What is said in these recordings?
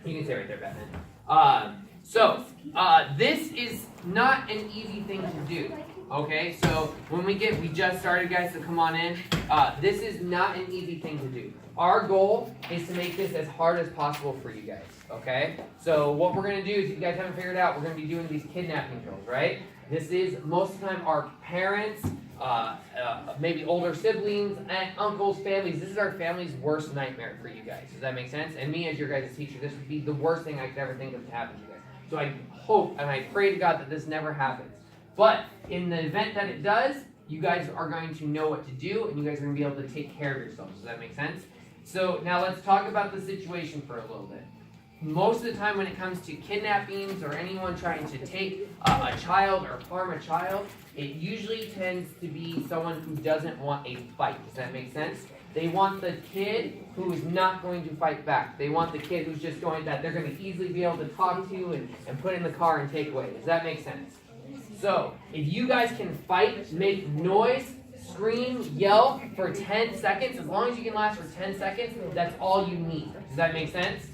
You can stay right there, Batman. This is not an easy thing to do. Okay, so we just started, guys, so come on in. This is not an easy thing to do. Our goal is to make this as hard as possible for you guys, okay? So what we're going to do is, if you guys haven't figured out, we're going to be doing these kidnapping drills, right? This is, most of the time, our parents, maybe older siblings, aunt, uncles, families. This is our family's worst nightmare for you guys. Does that make sense? And me, as your guys' teacher, this would be the worst thing I could ever think of to happen to you guys. So I hope and I pray to God that this never happens. But in the event that it does, you guys are going to know what to do, and you guys are going to be able to take care of yourselves. Does that make sense? So now let's talk about the situation for a little bit. Most of the time when it comes to kidnappings or anyone trying to take a child or harm a child, it usually tends to be someone who doesn't want a fight. Does that make sense? They want the kid who is not going to fight back. They want the kid who's just that they're going to easily be able to talk to and put in the car and take away. Does that make sense? So, if you guys can fight, make noise, scream, yell for 10 seconds, as long as you can last for 10 seconds, that's all you need. Does that make sense?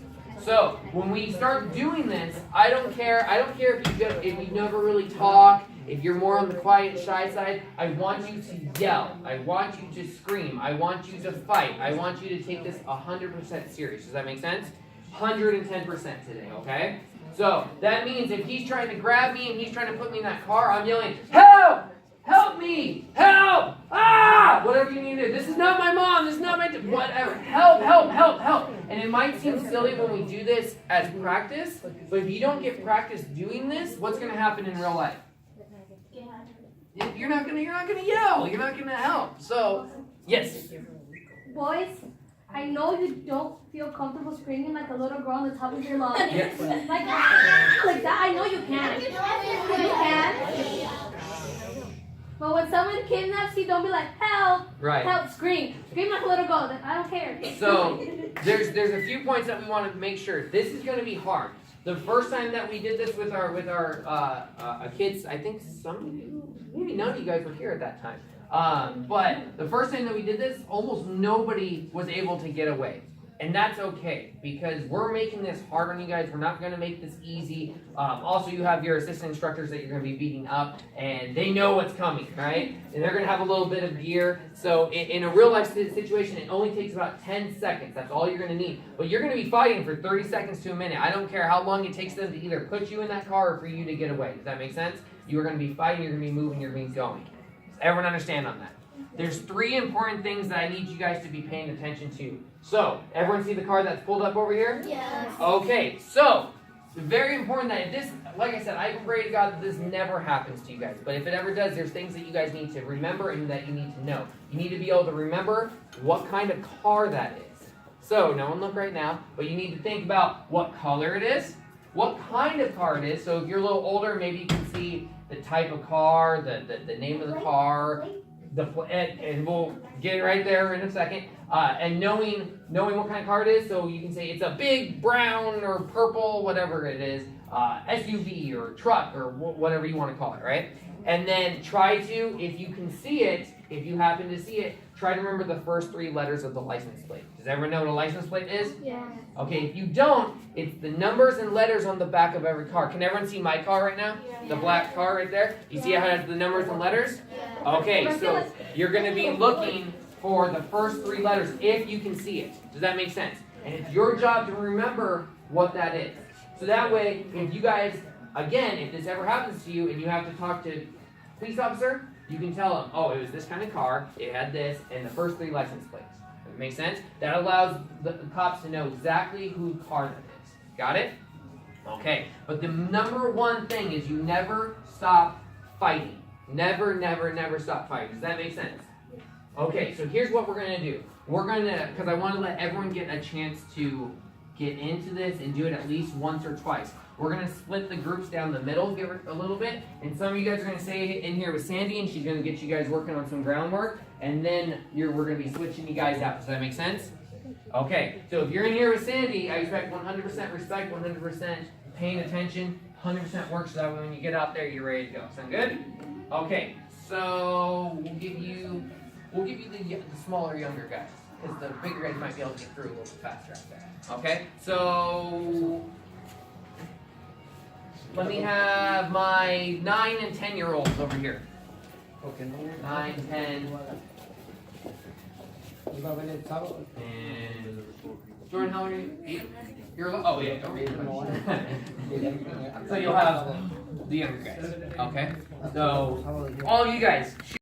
So, when we start doing this, I don't care if you never really talk, if you're more on the quiet, shy side. I want you to yell. I want you to scream. I want you to fight. I want you to take this 100% serious. Does that make sense? 110% today, okay? So, that means if he's trying to grab me and he's trying to put me in that car, I'm yelling, "Help! Help me! Help! Ah!" Whatever you need to do. This is not my mom. This is not my... Whatever. Help, help, help, help. And it might seem silly when we do this as practice, but if you don't get practice doing this, what's going to happen in real life? You're not going to yell. You're not going to help. So, yes. Boys, I know you don't feel comfortable screaming like a little girl on the top of your lungs. Yes. Like that. I know you can. You can. But when someone kidnaps you, don't be like, "Help! Right. Help!" Scream like a little girl. I don't care. So there's a few points that we want to make sure. This is going to be hard. The first time that we did this with our kids, I think maybe none of you guys were here at that time. But the first time that we did this, almost nobody was able to get away. And that's okay, because we're making this hard on you guys. We're not going to make this easy. Also, you have your assistant instructors that you're going to be beating up, and they know what's coming, right? And they're going to have a little bit of gear. So in a real-life situation, it only takes about 10 seconds. That's all you're going to need. But you're going to be fighting for 30 seconds to a minute. I don't care how long it takes them to either put you in that car or for you to get away. Does that make sense? You are going to be fighting, you're going to be moving, you're going to be going. Does everyone understand on that? There's 3 important things that I need you guys to be paying attention to. So, everyone see the car that's pulled up over here? Yes. Okay, so, very important that if this, like I said, I pray to God that this never happens to you guys. But if it ever does, there's things that you guys need to remember and that you need to know. You need to be able to remember what kind of car that is. So, no one look right now, but you need to think about what color it is, what kind of car it is. So, if you're a little older, maybe you can see the type of car, the name of the car, and we'll get it right there in a second. And knowing what kind of car it is, so you can say it's a big brown or purple, whatever it is, SUV or truck or whatever you want to call it, right? And then try to, if you can see it, if you happen to see it, try to remember the first 3 letters of the license plate. Does everyone know what a license plate is? Yeah. Okay, if you don't, it's the numbers and letters on the back of every car. Can everyone see my car right now? Yeah. The black car right there? You see how it has the numbers and letters? Yeah. Okay, so you're going to be looking for the first 3 letters if you can see it. Does that make sense? And it's your job to remember what that is. So that way, if you guys, again, if this ever happens to you and you have to talk to a police officer, you can tell them, "Oh, it was this kind of car, it had this, and the first 3 license plates." Does that make sense? That allows the cops to know exactly whose car that is. Got it? Okay, but the number one thing is you never stop fighting. Never, never, never stop fighting. Does that make sense? Okay, so here's what we're going to do. We're going to, because I want to let everyone get a chance to get into this and do it at least once or twice. We're going to split the groups down the middle, give it a little bit, and some of you guys are going to stay in here with Sandy, and she's going to get you guys working on some groundwork, and then we're going to be switching you guys out. Does that make sense? Okay, so if you're in here with Sandy, I expect 100% respect, 100% paying attention, 100% work, so that way when you get out there, you're ready to go. Sound good? Okay, so we'll give you the smaller, younger guys. because the bigger guys might be able to get through a little bit faster out there. Okay, so let me have my 9 and 10-year-olds over here. 9, 10. And Jordan, how old are you? 8? Oh yeah, don't read it. So you'll have the younger guys. Okay, so all of you guys.